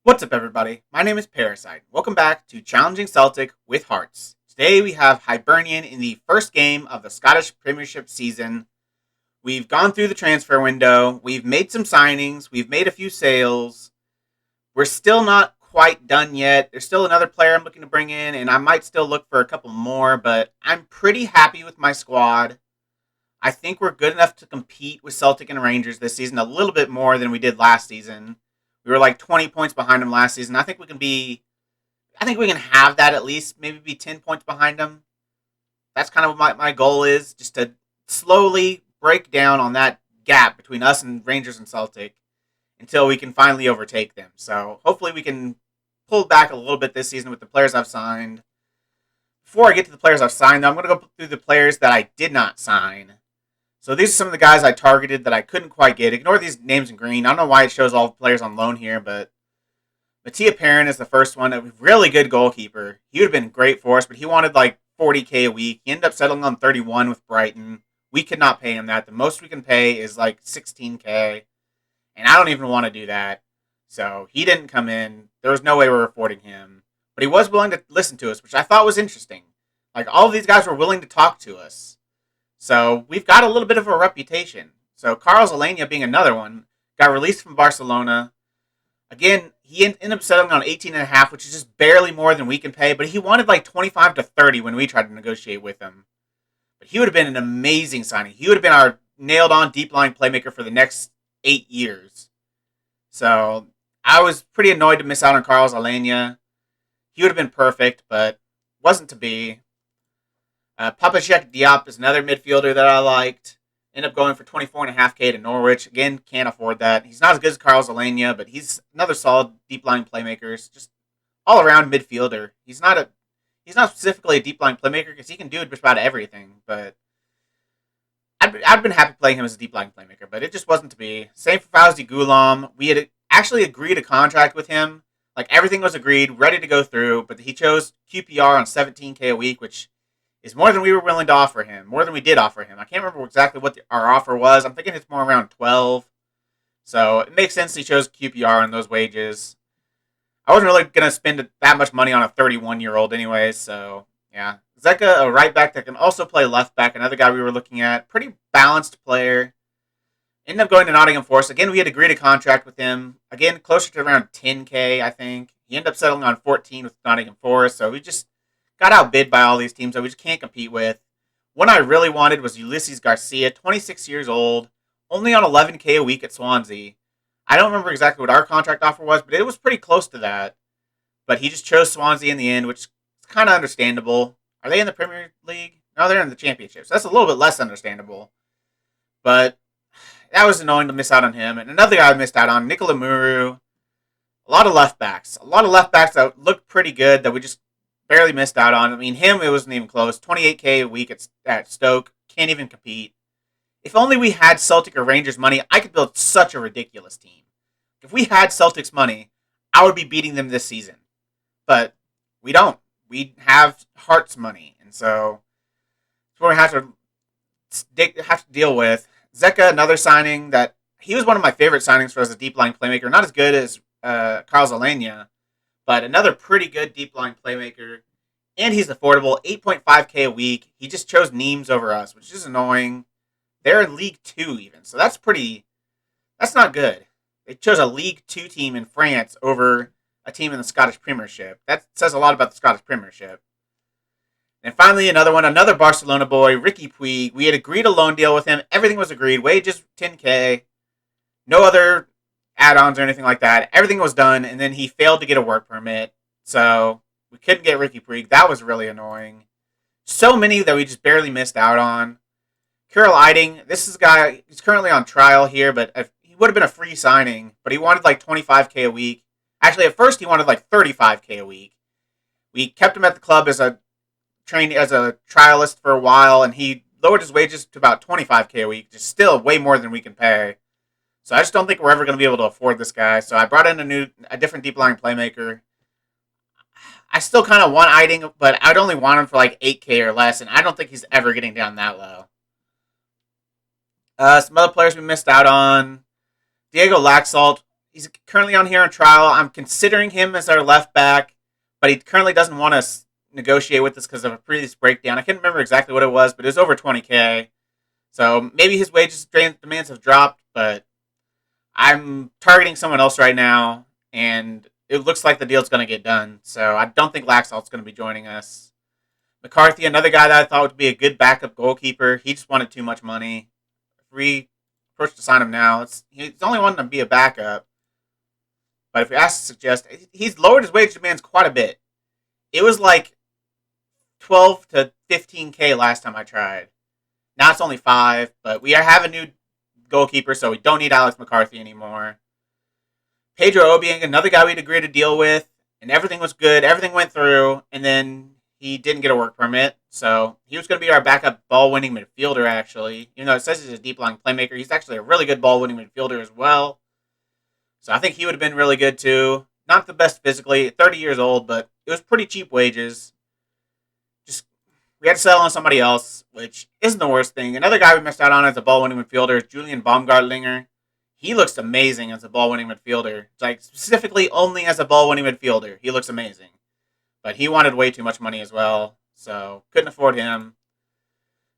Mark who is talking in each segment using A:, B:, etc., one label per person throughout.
A: What's up, everybody? My name is Parasite. Welcome back to Challenging Celtic with Hearts. Today we have Hibernian in the first game of the Scottish Premiership season. We've gone through the transfer window. We've made some signings. We've made a few sales. We're still not quite done yet. There's still another player I'm looking to bring in, and I might still look for a couple more, but I'm pretty happy with my squad. I think we're good enough to compete with Celtic and Rangers this season a little bit more than we did last season. We were like 20 points behind them last season. I think we can have that at least, maybe be 10 points behind them. That's kind of what my goal is, just to slowly break down on that gap between us and Rangers and Celtic until we can finally overtake them. So hopefully we can pull back a little bit this season with the players I've signed. Before I get to the players I've signed, though, I'm going to go through the players that I did not sign. So these are some of the guys I targeted that I couldn't quite get. Ignore these names in green. I don't know why it shows all the players on loan here, but Mattia Perrin is the first one. A really good goalkeeper. He would have been great for us, but he wanted like 40K a week. He ended up settling on 31 with Brighton. We could not pay him that. The most we can pay is like 16K, and I don't even want to do that. So he didn't come in. There was no way we were affording him. But he was willing to listen to us, which I thought was interesting. Like, all of these guys were willing to talk to us. So we've got a little bit of a reputation. So Carl Zelania being another one, got released from Barcelona. Again, he ended up settling on 18.5, which is just barely more than we can pay, but he wanted like 25 to 30 when we tried to negotiate with him. But he would have been an amazing signing. He would have been our nailed-on deep line playmaker for the next 8 years. So I was pretty annoyed to miss out on Carl Zelania. He would have been perfect, but wasn't to be. Papashek Diop is another midfielder that I liked. Ended up going for 24.5K to Norwich. Again, can't afford that. He's not as good as Carl Zelania, but he's another solid deep line playmaker. Just all around midfielder. He's not specifically a deep line playmaker because he can do just about everything. But I'd been happy playing him as a deep line playmaker, but it just wasn't to be. Same for Fauzi Gulam. We had actually agreed a contract with him. Like, everything was agreed, ready to go through, but he chose QPR on 17K a week, which is more than we were willing to offer him, more than we did offer him. I can't remember exactly what our offer was. I'm thinking it's more around 12. So it makes sense he chose QPR on those wages. I wasn't really going to spend that much money on a 31-year-old anyways, so yeah. Zeka, a right back that can also play left back, another guy we were looking at. Pretty balanced player. Ended up going to Nottingham Forest. Again, we had agreed a contract with him. Again, closer to around 10K, I think. He ended up settling on 14 with Nottingham Forest, so we just got outbid by all these teams that we just can't compete with. One I really wanted was Ulysses Garcia, 26 years old, only on 11K a week at Swansea. I don't remember exactly what our contract offer was, but it was pretty close to that. But he just chose Swansea in the end, which is kind of understandable. Are they in the Premier League? No, they're in the Championship, so that's a little bit less understandable. But that was annoying to miss out on him. And another guy I missed out on, Nicola Muru. A lot of left backs. A lot of left backs that looked pretty good that we just barely missed out on. I mean, him, it wasn't even close. 28K a week at Stoke. Can't even compete. If only we had Celtic or Rangers money, I could build such a ridiculous team. If we had Celtic's money, I would be beating them this season. But we don't. We have Hearts money. And so that's what we have to deal with. Zeka, another signing that he was one of my favorite signings for as a deep line playmaker. Not as good as Carl Zelania, but another pretty good deep line playmaker. And he's affordable, 8.5K a week. He just chose Nimes over us, which is annoying. They're in League 2 even, so that's not good. They chose a League 2 team in France over a team in the Scottish Premiership. That says a lot about the Scottish Premiership. And finally, another Barcelona boy, Ricky Puig. We had agreed a loan deal with him. Everything was agreed. Wages, 10K. No other add-ons or anything like that. Everything was done, and then he failed to get a work permit. So we couldn't get Ricky Puig. That was really annoying. So many that we just barely missed out on. Kirill Eiding, this is a guy, he's currently on trial here, but he would have been a free signing, but he wanted like 25K a week. Actually, at first he wanted like 35K a week. We kept him at the club as a trialist for a while, and he lowered his wages to about 25K a week, just still way more than we can pay. So I just don't think we're ever going to be able to afford this guy. So I brought in a different deep line playmaker. I still kind of want Eiding, but I'd only want him for like 8K or less, and I don't think he's ever getting down that low. Some other players we missed out on. Diego Laxalt, He's currently on here on trial. I'm considering him as our left back, but he currently doesn't want to negotiate with us because of a previous breakdown. I can't remember exactly what it was, but it was over 20K. So maybe his wages demands have dropped, but I'm targeting someone else right now, and it looks like the deal's going to get done. So I don't think Laxalt's going to be joining us. McCarthy, another guy that I thought would be a good backup goalkeeper. He just wanted too much money. If we approach to sign him now, he's only wanting to be a backup. But if we ask to suggest, he's lowered his wage demands quite a bit. It was like 12 to 15K last time I tried. Now it's only 5, but we have a new goalkeeper, so we don't need Alex McCarthy anymore. Pedro Obiang, another guy we'd agreed to deal with, and everything was good. Everything went through, and then he didn't get a work permit, so he was going to be our backup ball-winning midfielder, actually. Even though it says he's a deep-lying playmaker, he's actually a really good ball-winning midfielder as well. So I think he would have been really good, too. Not the best physically, 30 years old, but it was pretty cheap wages. We had to settle on somebody else, which isn't the worst thing. Another guy we missed out on as a ball-winning midfielder is Julian Baumgardlinger. He looks amazing as a ball-winning midfielder. It's like specifically only as a ball-winning midfielder. He looks amazing. But he wanted way too much money as well, so couldn't afford him.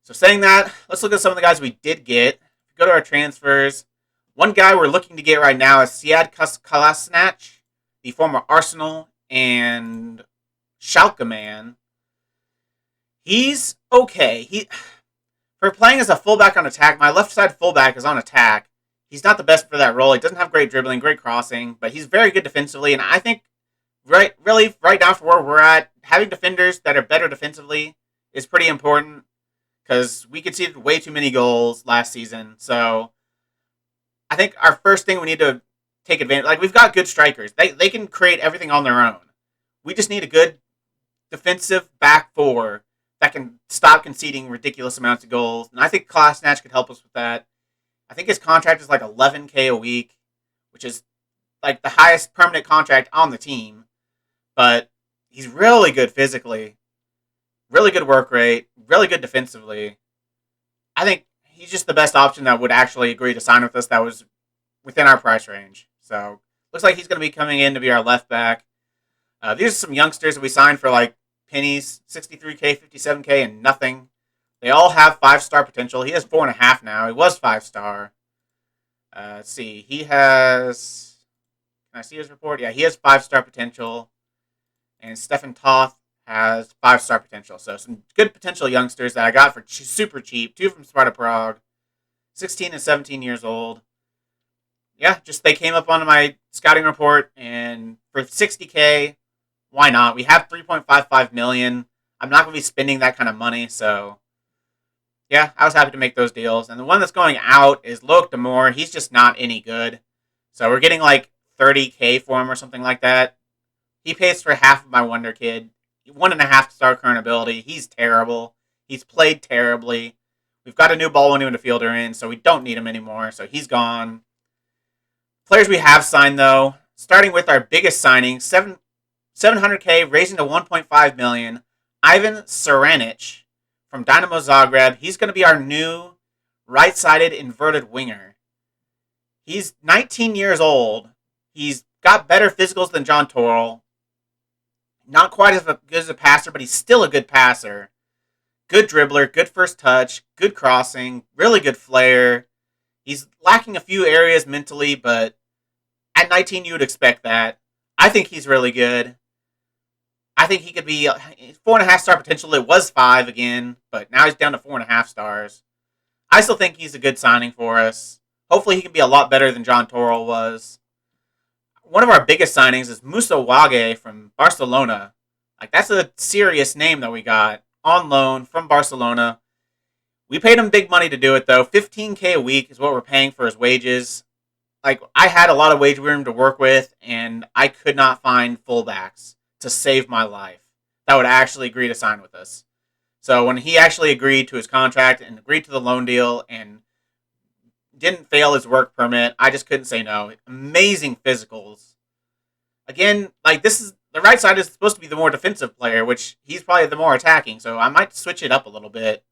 A: So saying that, let's look at some of the guys we did get. Go to our transfers. One guy we're looking to get right now is Sead Kolasinac, the former Arsenal and Schalke man. He's okay. For playing as a fullback on attack, my left side fullback is on attack. He's not the best for that role. He doesn't have great dribbling, great crossing, but he's very good defensively. And I think right now for where we're at, having defenders that are better defensively is pretty important because we conceded way too many goals last season. So I think our first thing we need to take advantage. Like, we've got good strikers. They can create everything on their own. We just need a good defensive back four that can stop conceding ridiculous amounts of goals. And I think Kolasinac could help us with that. I think his contract is like 11K a week, which is like the highest permanent contract on the team. But he's really good physically, really good work rate, really good defensively. I think he's just the best option that would actually agree to sign with us that was within our price range. So looks like he's going to be coming in to be our left back. These are some youngsters that we signed for like pennies, 63K, 57K, and nothing. They all have 5-star potential. He has 4.5 now. He was 5-star. Let's see. He has... Can I see his report? Yeah, he has 5-star potential. And Stefan Toth has 5-star potential. So some good potential youngsters that I got for super cheap. 2 from Sparta Prague. 16 and 17 years old. Yeah, just they came up on my scouting report. And for 60K... Why not? We have 3.55 million. I'm not going to be spending that kind of money, so yeah, I was happy to make those deals. And the one that's going out is Loic Damour. He's just not any good. So we're getting like 30K for him or something like that. He pays for half of my Wonder Kid. 1.5-star current ability. He's terrible. He's played terribly. We've got a new ball-winning midfielder in, so we don't need him anymore. So he's gone. Players we have signed, though, starting with our biggest signing, 700K, raising to 1.5 million. Ivan Ceranic from Dynamo Zagreb. He's going to be our new right-sided inverted winger. He's 19 years old. He's got better physicals than John Torrell. Not quite as good as a passer, but he's still a good passer. Good dribbler, good first touch, good crossing, really good flair. He's lacking a few areas mentally, but at 19 you would expect that. I think he's really good. I think he could be 4.5-star potential. It was 5 again, but now he's down to 4.5 stars. I still think he's a good signing for us. Hopefully he can be a lot better than John Torrell was. One of our biggest signings is Musa Wage from Barcelona. Like, that's a serious name that we got on loan from Barcelona. We paid him big money to do it, though. 15K a week is what we're paying for his wages. Like, I had a lot of wage room to work with, and I could not find fullbacks to save my life that would actually agree to sign with us. So when he actually agreed to his contract and agreed to the loan deal and didn't fail his work permit, I just couldn't say no. Amazing physicals. Again, like, this is the right side is supposed to be the more defensive player, which he's probably the more attacking. So I might switch it up a little bit.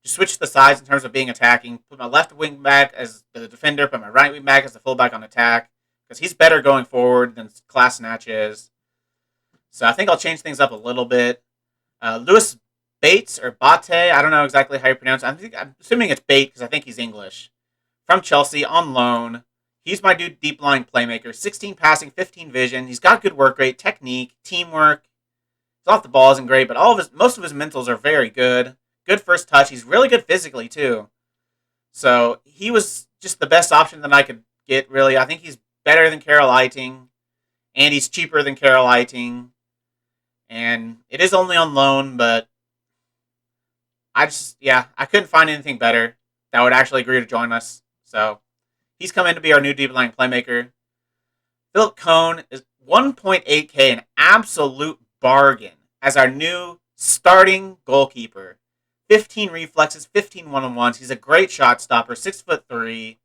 A: Just switch the sides in terms of being attacking. Put my left wing back as the defender. Put my right wing back as the fullback on attack. because he's better going forward than Kolasinac is. So I think I'll change things up a little bit. Lewis Bates or Bate, I don't know exactly how you pronounce it. I'm assuming it's Bate because I think he's English. From Chelsea on loan. He's my dude, deep line playmaker. 16 passing, 15 vision. He's got good work rate, technique, teamwork. He's off the ball isn't great, but most of his mentals are very good. Good first touch. He's really good physically too. So he was just the best option that I could get, really. I think he's better than Carol Eiting, and he's cheaper than Carol Eiting. And it is only on loan, but I couldn't find anything better that would actually agree to join us. So he's come in to be our new deep line playmaker. Philip Cohn is 1.8K, an absolute bargain as our new starting goalkeeper. 15 reflexes, 15 one-on-ones. He's a great shot stopper, 6'3",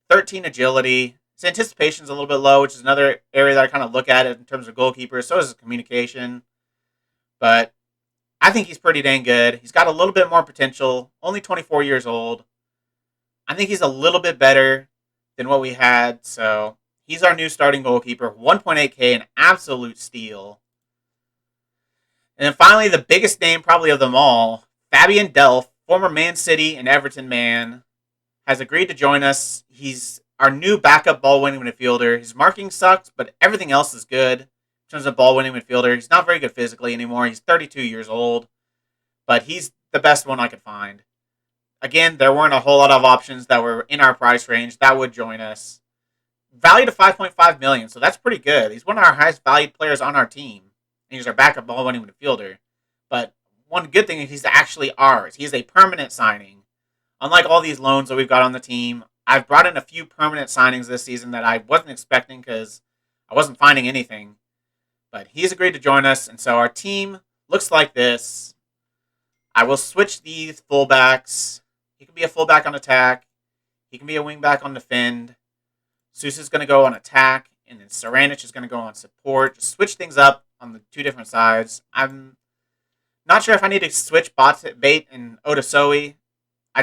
A: 13 agility. His anticipation's a little bit low, which is another area that I kind of look at in terms of goalkeepers. So is his communication. But I think he's pretty dang good. He's got a little bit more potential. Only 24 years old. I think he's a little bit better than what we had. So he's our new starting goalkeeper. 1.8K, an absolute steal. And then finally, the biggest name probably of them all, Fabian Delph, former Man City and Everton man, has agreed to join us. He's our new backup ball-winning midfielder. His marking sucks, but everything else is good in terms of ball-winning midfielder. He's not very good physically anymore. He's 32 years old, but he's the best one I could find. Again, there weren't a whole lot of options that were in our price range that would join us. Valued at $5.5 million, so that's pretty good. He's one of our highest valued players on our team. And he's our backup ball-winning midfielder. But one good thing is he's actually ours. He's a permanent signing. Unlike all these loans that we've got on the team, I've brought in a few permanent signings this season that I wasn't expecting because I wasn't finding anything. But he's agreed to join us, and so our team looks like this. I will switch these fullbacks. He can be a fullback on attack. He can be a wingback on defend. Sousa's going to go on attack, and then Ceranic is going to go on support. Just switch things up on the two different sides. I'm not sure if I need to switch Bate and Odasoe. I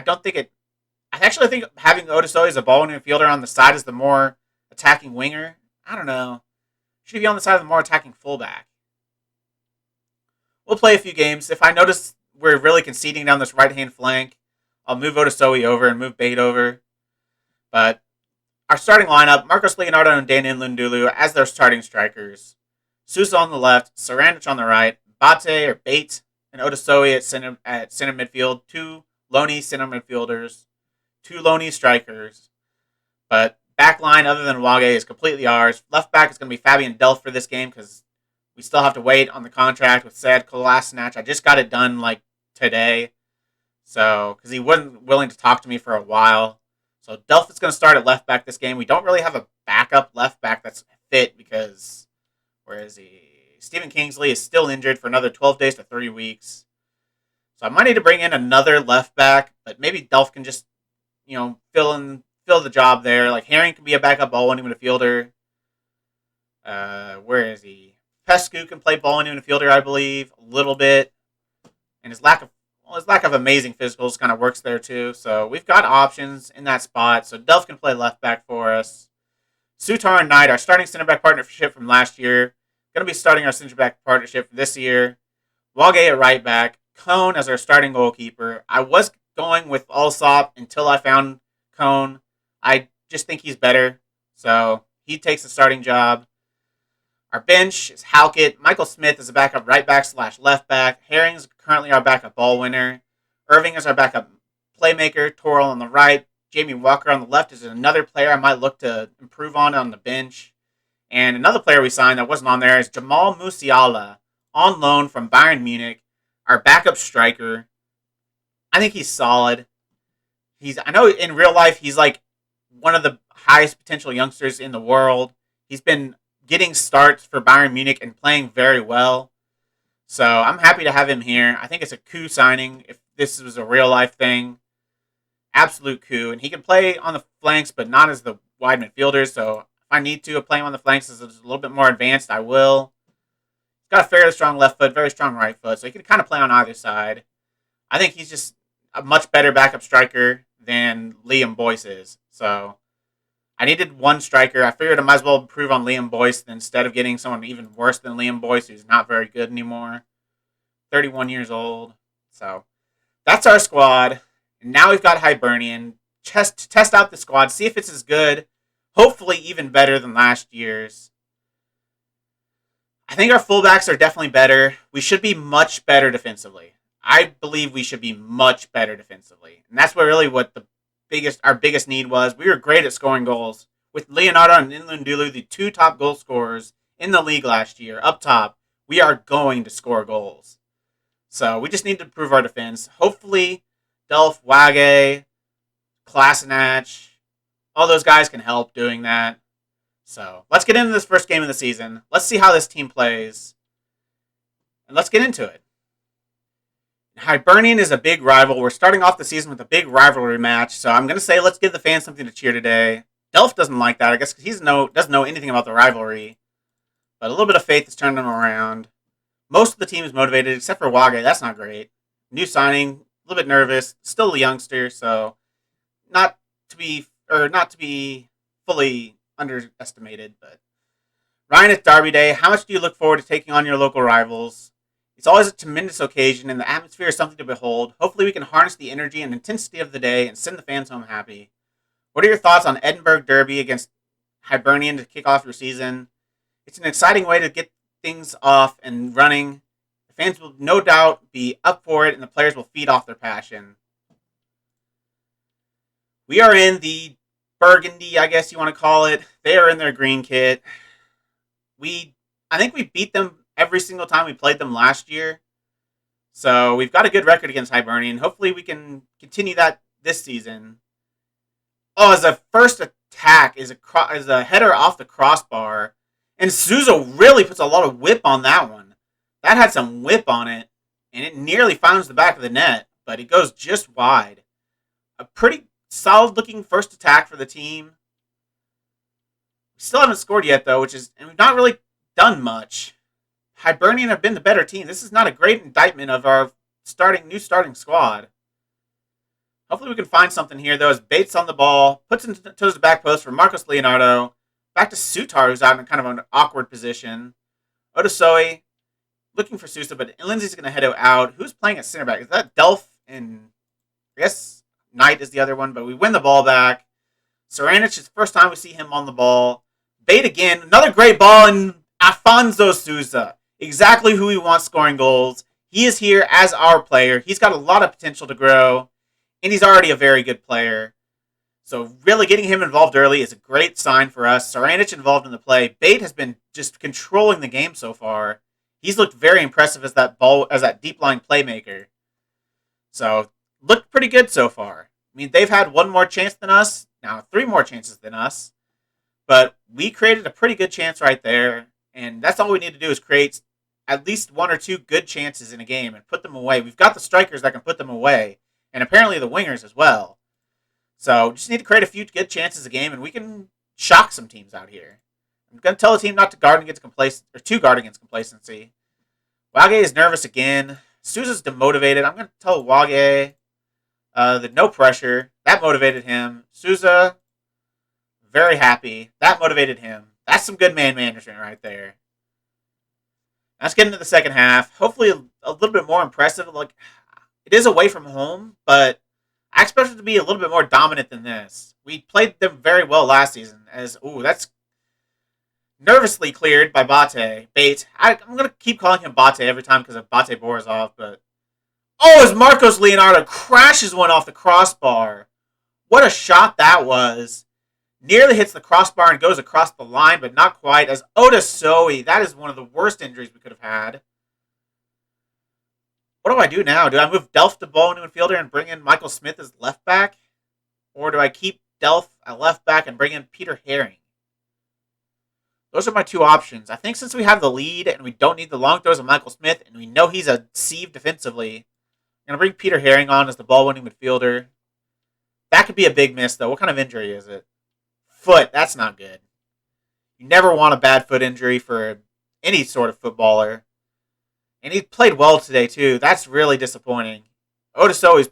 A: actually think having Odasoe as a ball-winning midfielder on the side is the more attacking winger. I don't know. Should he be on the side of the more attacking fullback? We'll play a few games. If I notice we're really conceding down this right-hand flank, I'll move Odasoe over and move Bate over. But our starting lineup, Marcos Leonardo and Daniel Lundulu as their starting strikers. Sousa on the left, Ceranic on the right, Bate or Bate and Odasoe at center midfield, two loanee center midfielders, two loanee strikers. But back line, other than Wage, is completely ours. Left back is going to be Fabian Delph for this game because we still have to wait on the contract with said Kolasinac. I just got it done like today, so because he wasn't willing to talk to me for a while. So Delph is going to start at left back this game. We don't really have a backup left back that's fit because where is he? Stephen Kingsley is still injured for another 12 days to 3 weeks. So I might need to bring in another left back, but maybe Delph can just, fill the job there. Like Herring can be a backup ball-winning midfielder. Where is he? Pescu can play ball-winning midfielder, I believe, a little bit. And his lack of amazing physicals kind of works there too. So we've got options in that spot. So Delph can play left back for us. Sutar and Knight, our starting center back partnership from last year, going to be starting our center back partnership this year. Wage at right back. Cone as our starting goalkeeper. I was going with Allsop until I found Cone. I just think he's better. So he takes the starting job. Our bench is Halkett. Michael Smith is a backup right back / left back. Herring is currently our backup ball winner. Irving is our backup playmaker. Torrell on the right. Jamie Walker on the left is another player I might look to improve on the bench. And another player we signed that wasn't on there is Jamal Musiala on loan from Bayern Munich, our backup striker. I think he's solid. I know in real life he's like one of the highest potential youngsters in the world. He's been getting starts for Bayern Munich and playing very well. So I'm happy to have him here. I think it's a coup signing if this was a real life thing. Absolute coup. And he can play on the flanks, but not as the wide midfielder. So if I need to play him on the flanks as a little bit more advanced, I will. He's got a fairly strong left foot, very strong right foot. So he can kind of play on either side. I think he's just a much better backup striker than Liam Boyce is. So I needed one striker. I figured I might as well improve on Liam Boyce instead of getting someone even worse than Liam Boyce, who's not very good anymore. 31 years old. So that's our squad. And now we've got Hibernian. Test out the squad, see if it's as good, hopefully even better than last year's. I think our fullbacks are definitely better. We should be much better defensively. I believe we should be much better defensively. And that's what our biggest need was. We were great at scoring goals. With Leonardo and Nlundulu, the two top goal scorers in the league last year, up top, we are going to score goals. So we just need to improve our defense. Hopefully, Delph, Wage, Klasinac, all those guys can help doing that. So let's get into this first game of the season. Let's see how this team plays. And let's get into it. Hibernian is a big rival. We're starting off the season with a big rivalry match. So I'm going to say let's give the fans something to cheer today. Delph doesn't like that, I guess, because he doesn't know anything about the rivalry. But a little bit of faith has turned him around. Most of the team is motivated, except for Wage. That's not great. New signing, a little bit nervous. Still a youngster, so not to be fully underestimated. But Ryan, it's Derby Day. How much do you look forward to taking on your local rivals? It's always a tremendous occasion, and the atmosphere is something to behold. Hopefully we can harness the energy and intensity of the day and send the fans home happy. What are your thoughts on Edinburgh Derby against Hibernian to kick off your season? It's an exciting way to get things off and running. The fans will no doubt be up for it, and the players will feed off their passion. We are in the burgundy, I guess you want to call it. They are in their green kit. I think we beat them every single time we played them last year. So we've got a good record against Hibernian. Hopefully we can continue that this season. Oh, as a first attack is a header off the crossbar. And Souza really puts a lot of whip on that one. That had some whip on it. And it nearly finds the back of the net. But it goes just wide. A pretty solid looking first attack for the team. We still haven't scored yet though, and we've not really done much. Hibernian have been the better team. This is not a great indictment of our new starting squad. Hopefully we can find something here though, as Bates on the ball, puts it towards the back post for Marcos Leonardo. Back to Sutar, who's out in kind of an awkward position. Odasoy looking for Sousa, but Lindsay's going to head out. Who's playing at center back? Is that Delph? And I guess Knight is the other one, but we win the ball back. Ceranic is the first time we see him on the ball. Bait again. Another great ball, and Afonso Sousa. Exactly who we want scoring goals. He is here as our player. He's got a lot of potential to grow, and he's already a very good player. So really getting him involved early is a great sign for us. Ceranic involved in the play. Bait has been just controlling the game so far. He's looked very impressive as that deep line playmaker. So looked pretty good so far. I mean, they've had one more chance than us. Now 3 more chances than us. But we created a pretty good chance right there. And that's all we need to do is create at least 1 or 2 good chances in a game and put them away. We've got the strikers that can put them away. And apparently the wingers as well. So just need to create a few good chances a game, and we can shock some teams out here. I'm going to tell the team not to guard against complacency. Wage is nervous again. Sousa's demotivated. I'm going to tell Wage that no pressure. That motivated him. Sousa, very happy. That motivated him. That's some good man management right there. Let's get into the second half. Hopefully a little bit more impressive. Like, it is away from home, but I expect it to be a little bit more dominant than this. We played them very well last season. That's nervously cleared by Bate. I'm going to keep calling him Bate every time because of Bate Borisov. But as Marcos Leonardo crashes one off the crossbar. What a shot that was. Nearly hits the crossbar and goes across the line, but not quite. As Odasoy, that is one of the worst injuries we could have had. What do I do now? Do I move Delph to ball into midfielder and bring in Michael Smith as left back? Or do I keep Delph at left back and bring in Peter Herring? Those are my 2 options. I think since we have the lead and we don't need the long throws of Michael Smith and we know he's a sieve defensively, I'm going to bring Peter Herring on as the ball-winning midfielder. That could be a big miss, though. What kind of injury is it? Foot. That's not good. You never want a bad foot injury for any sort of footballer. And he played well today, too. That's really disappointing. Odasoy is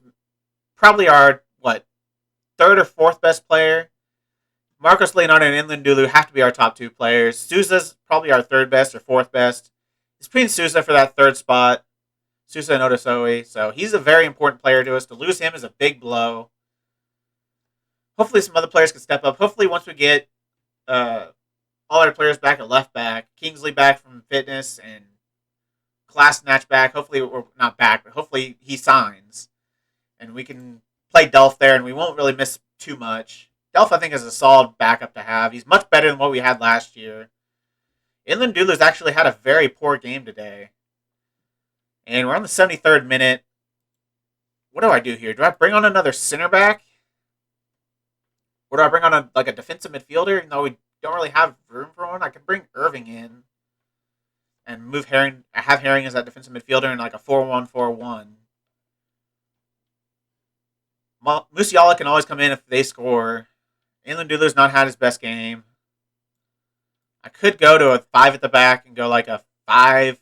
A: probably our, 3rd or 4th best player. Marcos Leonardo and Inland Dulu have to be our top 2 players. Sousa's probably our 3rd best or 4th best. It's between Sousa for that 3rd spot. Sousa and Odasoe. So he's a very important player to us. To lose him is a big blow. Hopefully some other players can step up. Hopefully once we get all our players back at left back, Kingsley back from fitness, and Klasnach back. Hopefully, we're not back, but hopefully he signs. And we can play Delph there, and we won't really miss too much. Delph, I think, is a solid backup to have. He's much better than what we had last year. Inland Dulu's actually had a very poor game today. And we're on the 73rd minute. What do I do here? Do I bring on another center back? Or do I bring on a defensive midfielder? Even though we don't really have room for one, I can bring Irving in and move Herring. Have Herring as that defensive midfielder in like a 4-1-4-1. Musiala can always come in if they score. Inland Dulu's not had his best game. I could go to a 5 at the back and go like a 5-4-1.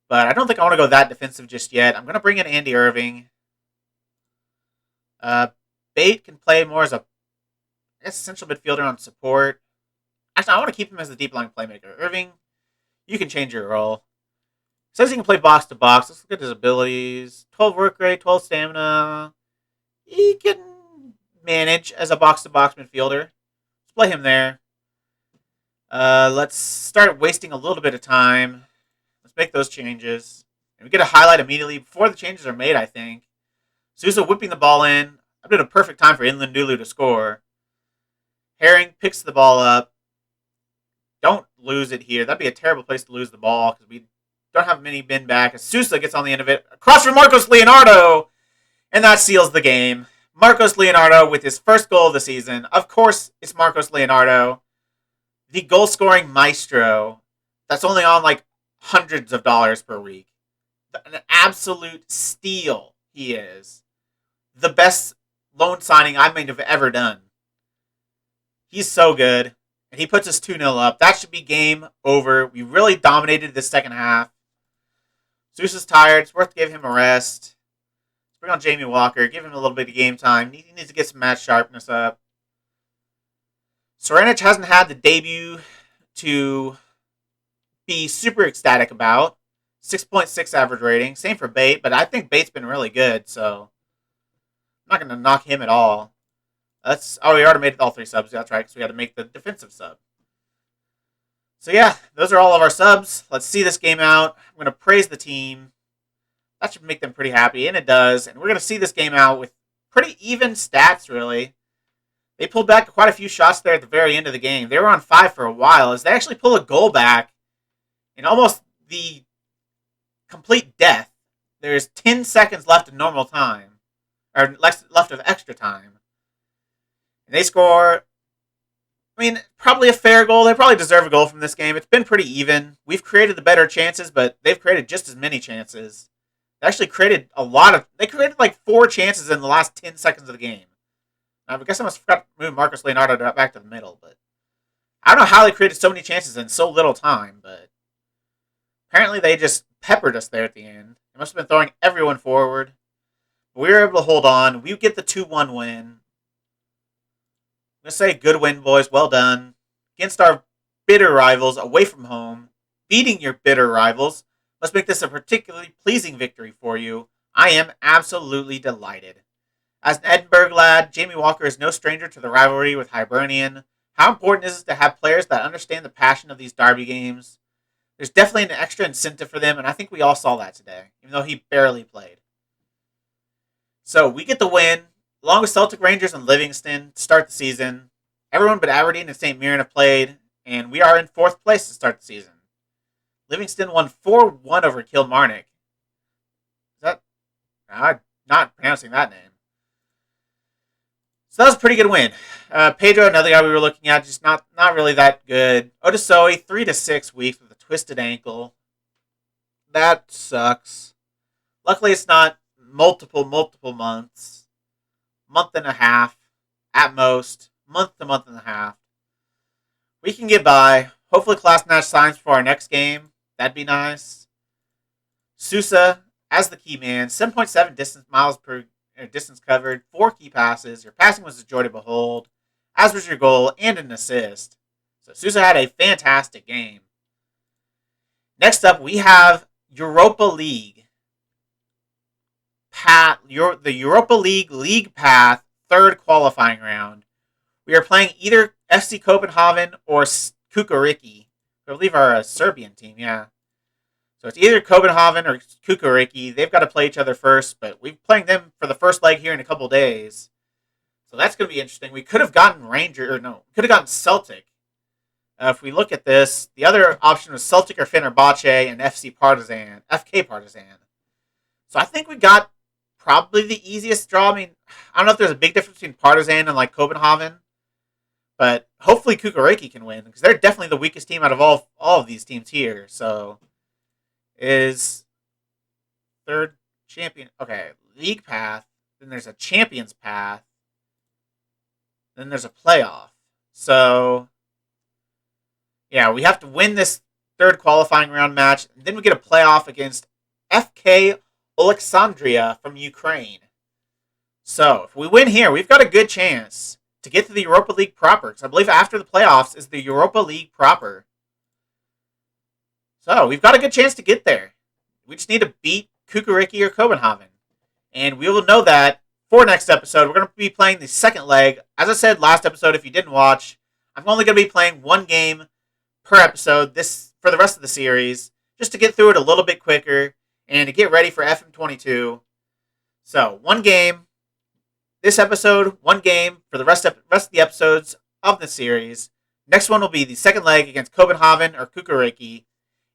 A: But I don't think I want to go that defensive just yet. I'm going to bring in Andy Irving. Bate can play more as a essential midfielder on support. Actually, I want to keep him as the deep line playmaker. Irving, you can change your role. Says he can play box to box. Let's look at his abilities. 12 work rate, 12 stamina. He can manage as a box to box midfielder. Let's play him there. Let's start wasting a little bit of time. Let's make those changes. And we get a highlight immediately before the changes are made, I think. Sousa whipping the ball in. I've been a perfect time for Inland Dulu to score. Herring picks the ball up. Don't lose it here. That'd be a terrible place to lose the ball because we don't have many bin back. As Sousa gets on the end of it. Across from Marcos Leonardo. And that seals the game. Marcos Leonardo with his first goal of the season. Of course, it's Marcos Leonardo. The goal-scoring maestro that's only on like hundreds of dollars per week. An absolute steal he is. The best loan signing I may have ever done. He's so good. And he puts us 2-0 up. That should be game over. We really dominated the second half. Sousa's tired. It's worth giving him a rest. Let's bring on Jamie Walker. Give him a little bit of game time. He needs to get some match sharpness up. Ceranic hasn't had the debut to be super ecstatic about. 6.6 average rating. Same for Bate, but I think Bate's been really good, so I'm not going to knock him at all. We already made all 3 subs. That's right, because we had to make the defensive sub. So yeah, those are all of our subs. Let's see this game out. I'm going to praise the team. That should make them pretty happy, and it does. And we're going to see this game out with pretty even stats, really. They pulled back quite a few shots there at the very end of the game. They were on 5 for a while, as they actually pull a goal back in almost the complete death. There's 10 seconds left of normal time, or left of extra time. And they score, probably a fair goal. They probably deserve a goal from this game. It's been pretty even. We've created the better chances, but they've created just as many chances. They actually created they created like 4 chances in the last 10 seconds of the game. I guess I must have forgot to move Marcos Leonardo back to the middle, but I don't know how they created so many chances in so little time, but apparently they just peppered us there at the end. They must have been throwing everyone forward. But we were able to hold on. We get the 2-1 win. I'm going to say good win, boys. Well done. Against our bitter rivals away from home. Beating your bitter rivals must make this a particularly pleasing victory for you. I am absolutely delighted. As an Edinburgh lad, Jamie Walker is no stranger to the rivalry with Hibernian. How important is it to have players that understand the passion of these derby games? There's definitely an extra incentive for them, and I think we all saw that today, even though he barely played. So we get the win, along with Celtic, Rangers, and Livingston to start the season. Everyone but Aberdeen and St. Mirren have played, and we are in 4th place to start the season. Livingston won 4-1 over Kilmarnock. Is that... I'm not pronouncing that name. So that was a pretty good win. Pedro, another guy we were looking at, just not really that good. Odasoe, 3 to 6 weeks with a twisted ankle. That sucks. Luckily, it's not multiple months. Month and a half, at most. Month to month and a half. We can get by. Hopefully, Klasnach signs for our next game. That'd be nice. Sousa, as the key man, 7.7 distance miles per distance covered, 4 key passes. Your passing was a joy to behold, as was your goal and an assist. So Sousa had a fantastic game. Next up, we have Europa League. The Europa League Path third qualifying round. We are playing either FC Copenhagen or Kukuriki. I believe are a Serbian team, yeah. So it's either Copenhagen or Kukuriki. They've got to play each other first, but we're playing them for the first leg here in a couple days. So that's going to be interesting. We could have gotten could have gotten Celtic. If we look at this, the other option was Celtic or Fenerbahce and FK Partizan. So I think we got probably the easiest draw. I mean, I don't know if there's a big difference between Partizan and like Copenhagen, but hopefully Kukuriki can win because they're definitely the weakest team out of all of these teams here. So is third champion. Okay, league path. Then there's a champions path. Then there's a playoff. So yeah, we have to win this third qualifying round match. And then we get a playoff against FK Alexandria from Ukraine. So if we win here, we've got a good chance to get to the Europa League proper. Because I believe after the playoffs is the Europa League proper. So we've got a good chance to get there. We just need to beat Kukuriki or Copenhagen. And we will know that for next episode. We're going to be playing the second leg. As I said last episode, if you didn't watch, I'm only going to be playing one game per episode for the rest of the series, just to get through it a little bit quicker and to get ready for FM22. So, one game this episode, one game for the rest of the episodes of the series. Next one will be the second leg against Copenhagen or Kukuriki.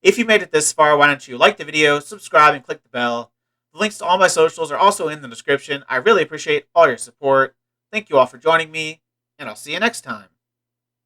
A: If you made it this far, why don't you like the video, subscribe, and click the bell. The links to all my socials are also in the description. I really appreciate all your support. Thank you all for joining me, and I'll see you next time.